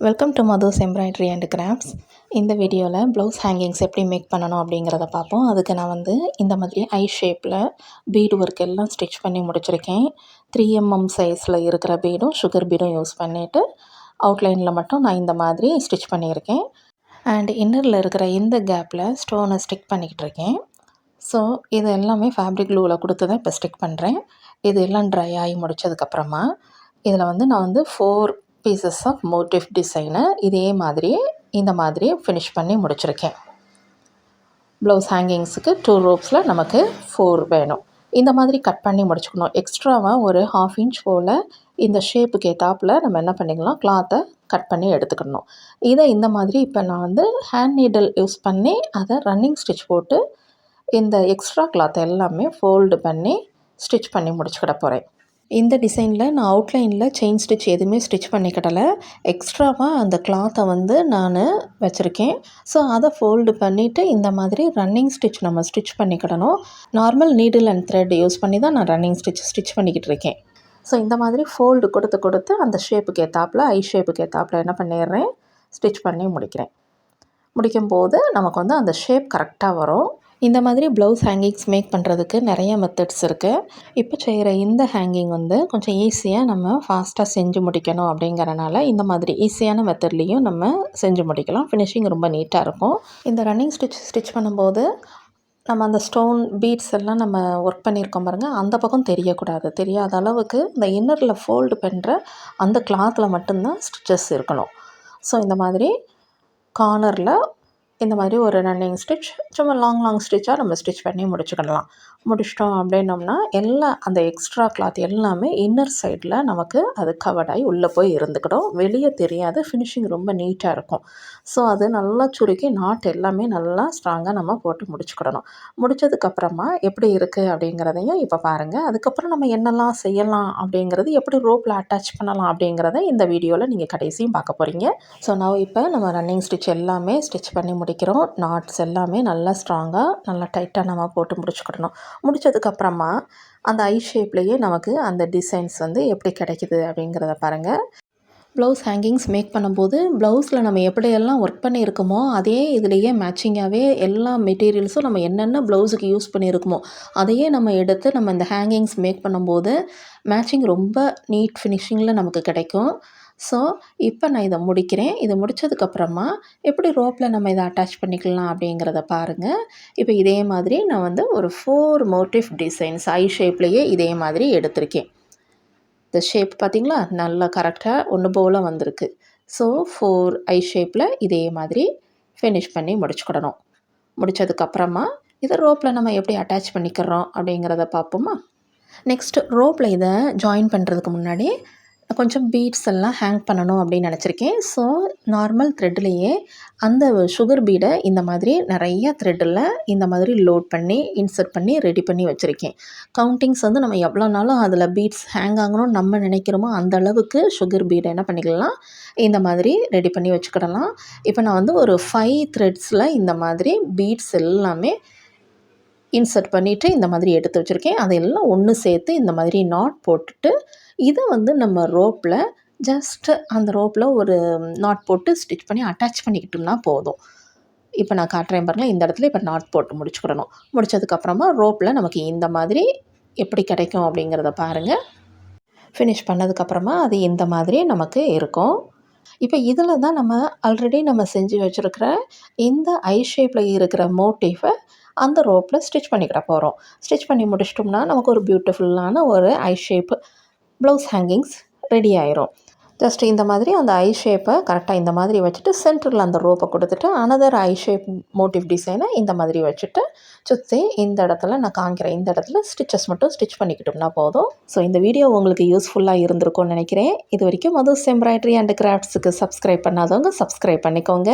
Welcome to Madhu's embroidery and crafts. இந்த வீடியோவில் blouse hangings எப்படி மேக் பண்ணணும் அப்படிங்கிறத பார்ப்போம். அதுக்கு நான் இந்த மாதிரி ஐ ஷேப்பில் பீடு ஒர்க் எல்லாம் ஸ்டிச் பண்ணி முடிச்சிருக்கேன். 3mm சைஸில் இருக்கிற பீடும் சுகர் பீடும் யூஸ் பண்ணிவிட்டு அவுட்லைனில் மட்டும் நான் இந்த மாதிரி ஸ்டிச் பண்ணியிருக்கேன். அண்ட் இன்னரில் இருக்கிற இந்த கேப்பில் ஸ்டோனை ஸ்டிக் பண்ணிக்கிட்டு இருக்கேன். ஸோ இது எல்லாமே ஃபேப்ரிக் க்ளூவில் கொடுத்து தான் இப்போ ஸ்டிக் பண்ணுறேன். இது எல்லாம் ட்ரை ஆகி முடித்ததுக்கப்புறமா இதில் நான் 4 பீசஸ் ஆஃப் மோட்டிவ் டிசைனை இதே மாதிரி இந்த மாதிரி ஃபினிஷ் பண்ணி முடிச்சிருக்கேன். ப்ளவுஸ் ஹேங்கிங்ஸுக்கு 2 ரோப்ஸில் நமக்கு 4 வேணும். இந்த மாதிரி கட் பண்ணி முடிச்சுக்கணும். எக்ஸ்ட்ராவாக ஒரு 1/2 இன்ச் போல் இந்த ஷேப்புக்கு ஏற்றாப்புல நம்ம என்ன பண்ணிக்கலாம், கிளாத்தை கட் பண்ணி எடுத்துக்கணும். இதை இந்த மாதிரி இப்போ நான் ஹேண்ட் நீடில் யூஸ் பண்ணி அதை ரன்னிங் ஸ்டிச் போட்டு இந்த எக்ஸ்ட்ரா கிளாத் எல்லாமே ஃபோல்டு பண்ணி ஸ்டிச் பண்ணி முடிச்சுக்கிட போகிறேன். இந்த டிசைனில் நான் அவுட்லைனில் செயின் ஸ்டிச் எதுவுமே ஸ்டிச் பண்ணிக்கிடலை. எக்ஸ்ட்ராவாக அந்த கிளாத்தை நான் வச்சுருக்கேன். ஸோ அதை ஃபோல்டு பண்ணிவிட்டு இந்த மாதிரி ரன்னிங் ஸ்டிச் நம்ம ஸ்டிச் பண்ணிக்கிடணும். Normal needle and thread use பண்ணி தான் நான் ரன்னிங் ஸ்டிச் பண்ணிக்கிட்டு இருக்கேன். ஸோ இந்த மாதிரி ஃபோல்டு கொடுத்து அந்த ஷேப்புக்கு ஏற்றாப்புல ஐ ஷேப்புக்கு ஏற்றாப்புல என்ன பண்ணிடுறேன், ஸ்டிச் பண்ணி முடிக்கிறேன். முடிக்கும்போது நமக்கு அந்த ஷேப் கரெக்டாக வரும். இந்த மாதிரி ப்ளவுஸ் ஹேங்கிங்ஸ் மேக் பண்ணுறதுக்கு நிறைய மெத்தட்ஸ் இருக்குது. இப்போ செய்கிற இந்த ஹேங்கிங் கொஞ்சம் ஈஸியாக நம்ம ஃபாஸ்ட்டாக செஞ்சு முடிக்கணும் அப்படிங்கிறனால இந்த மாதிரி ஈஸியான மெத்தட்லேயும் நம்ம செஞ்சு முடிக்கலாம். ஃபினிஷிங் ரொம்ப நீட்டாக இருக்கும். இந்த ரன்னிங் ஸ்டிச் பண்ணும்போது நம்ம அந்த ஸ்டோன் பீட்ஸ் எல்லாம் நம்ம ஒர்க் பண்ணியிருக்கோம் பாருங்கள், அந்த பக்கம் தெரியக்கூடாது. தெரியாத அளவுக்கு இந்த இன்னரில் ஃபோல்டு பண்ணுற அந்த கிளாத்தில் மட்டும்தான் ஸ்டிச்சஸ் இருக்கணும். ஸோ இந்த மாதிரி கார்னரில் இந்த மாதிரி ஒரு ரன்னிங் ஸ்டிச் சும்மா லாங் ஸ்டிச்சாக நம்ம ஸ்டிச் பண்ணி முடிச்சுக்கிடலாம். முடிச்சிட்டோம் அப்படின்னோம்னா அந்த எக்ஸ்ட்ரா கிளாத் எல்லாமே இன்னர் சைடில் நமக்கு அது கவர்டாகி உள்ளே போய் இருந்துக்கிடும். வெளியே தெரியாது. ஃபினிஷிங் ரொம்ப நீட்டாக இருக்கும். ஸோ அது நல்லா சுருக்கி நாட் எல்லாமே நல்லா ஸ்ட்ராங்காக நம்ம போட்டு முடிச்சுக்கிடணும். முடித்ததுக்கப்புறமா எப்படி இருக்குது அப்படிங்கிறதையும் இப்போ பாருங்கள். அதுக்கப்புறம் நம்ம என்னெல்லாம் செய்யலாம் அப்படிங்கிறது, எப்படி ரோப்பில் அட்டாச் பண்ணலாம் அப்படிங்கிறத இந்த வீடியோவில் நீங்கள் கடைசியும் பார்க்க போகிறீங்க. ஸோ நான் இப்போ நம்ம ரன்னிங் ஸ்டிச் எல்லாமே ஸ்டிச் பண்ணி முடிக்கிறோம். நாட்ஸ் எல்லாமே நல்லா ஸ்ட்ராங்காக நல்லா டைட்டாக நம்ம போட்டு முடிச்சுக்கிடணும். முடித்ததுக்கப்புறமா அந்த ஐ ஷேப்லேயே நமக்கு அந்த டிசைன்ஸ் எப்படி கிடைக்குது அப்படிங்கிறத பாருங்கள். ப்ளவுஸ் ஹேங்கிங்ஸ் மேக் பண்ணும்போது ப்ளவுஸில் நம்ம எப்படியெல்லாம் ஒர்க் பண்ணியிருக்கோமோ அதே இதுலேயே மேட்சிங்காகவே எல்லா மெட்டீரியல்ஸும் நம்ம என்னென்ன ப்ளவுஸுக்கு யூஸ் பண்ணியிருக்கோமோ அதையே நம்ம எடுத்து நம்ம இந்த ஹேங்கிங்ஸ் மேக் பண்ணும்போது மேட்சிங் ரொம்ப நீட் ஃபினிஷிங்கில் நமக்கு கிடைக்கும். ஸோ இப்போ நான் இதை முடிக்கிறேன். இதை முடித்ததுக்கப்புறமா எப்படி ரோப்பில் நம்ம இதை அட்டாச் பண்ணிக்கலாம் அப்படிங்கிறத பாருங்கள். இப்போ இதே மாதிரி நான் ஒரு 4 மோட்டிவ் டிசைன்ஸ் ஐ ஷேப்லேயே இதே மாதிரி எடுத்திருக்கேன். இந்த ஷேப் பார்த்திங்களா, நல்லா கரெக்டாக ஒன்று போல் வந்திருக்கு. ஸோ 4 ஐ ஷேப்பில் இதே மாதிரி ஃபினிஷ் பண்ணி முடிச்சுக்கிடணும். முடித்ததுக்கப்புறமா இதை ரோப்பில் நம்ம எப்படி அட்டாச் பண்ணிக்கிறோம் அப்படிங்கிறத பார்ப்போமா. நெக்ஸ்ட்டு ரோப்பில் இதை ஜாயின் பண்ணுறதுக்கு முன்னாடி கொஞ்சம் பீட்ஸ் எல்லாம் ஹேங் பண்ணணும் அப்படின்னு நினச்சிருக்கேன். ஸோ நார்மல் த்ரெட்லேயே அந்த சுகர் பீடை இந்த மாதிரி நிறைய த்ரெட்டில் இந்த மாதிரி லோட் பண்ணி இன்சர்ட் பண்ணி ரெடி பண்ணி வச்சுருக்கேன். கவுண்டிங்ஸ் நம்ம எவ்வளோ நாளும் அதில் பீட்ஸ் ஹேங் ஆகணும்னு நம்ம நினைக்கிறோமோ அந்த அளவுக்கு சுகர் பீடை என்ன பண்ணிக்கலாம், இந்த மாதிரி ரெடி பண்ணி வச்சுக்கிடலாம். இப்போ நான் ஒரு 5 த்ரெட்ஸில் இந்த மாதிரி பீட்ஸ் எல்லாமே இன்சர்ட் பண்ணிவிட்டு இந்த மாதிரி எடுத்து வச்சுருக்கேன். அதையெல்லாம் ஒன்று சேர்த்து இந்த மாதிரி நாட் போட்டுட்டு இதை நம்ம ரோப்பில் ஜஸ்ட்டு அந்த ரோப்பில் ஒரு நாட் போட்டு ஸ்டிச் பண்ணி அட்டாச் பண்ணிக்கிட்டோம்னா போதும். இப்போ நான் காட்டுறேன் பாருங்கள். இந்த இடத்துல இப்போ நாட் போட்டு முடிச்சுக்கிடணும். முடித்ததுக்கப்புறமா ரோப்பில் நமக்கு இந்த மாதிரி எப்படி கிடைக்கும் அப்படிங்கிறத பாருங்கள். ஃபினிஷ் பண்ணதுக்கப்புறமா அது இந்த மாதிரி நமக்கு இருக்கும். இப்போ இதில் தான் நம்ம ஆல்ரெடி நம்ம செஞ்சு வச்சுருக்கிற இந்த ஐ ஷேப்பில் இருக்கிற மோட்டிஃபை அந்த ரோப்பில் ஸ்டிச் பண்ணிக்கிட போகிறோம். ஸ்டிச் பண்ணி முடிச்சிட்டோம்னா நமக்கு ஒரு பியூட்டிஃபுல்லான ஒரு ஐ ஷேப் ப்ளவுஸ் ஹேங்கிங்ஸ் ரெடி ஆயிரும். ஜஸ்ட் இந்த மாதிரி அந்த ஐ ஷேப்பை கரெக்டாக இந்த மாதிரி வச்சுட்டு சென்டரில் அந்த ரோப்பை கொடுத்துட்டு அனதர் ஐ ஷேப் மோட்டிவ் டிசைனை இந்த மாதிரி வச்சுட்டு சுற்றி இந்த இடத்துல நான் காமிக்கிறேன். இந்த இடத்துல ஸ்டிச்சஸ் மட்டும் ஸ்டிச் பண்ணிக்கிட்டோம்னா போதும். ஸோ இந்த வீடியோ உங்களுக்கு யூஸ்ஃபுல்லாக இருந்திருக்கும்னு நினைக்கிறேன். இது வரைக்கும் மதுஸ் எம்ப்ராய்டரி அண்ட் கிராஃப்ட்ஸுக்கு சப்ஸ்கிரைப் பண்ணாதவங்க சப்ஸ்கிரைப் பண்ணிக்கோங்க.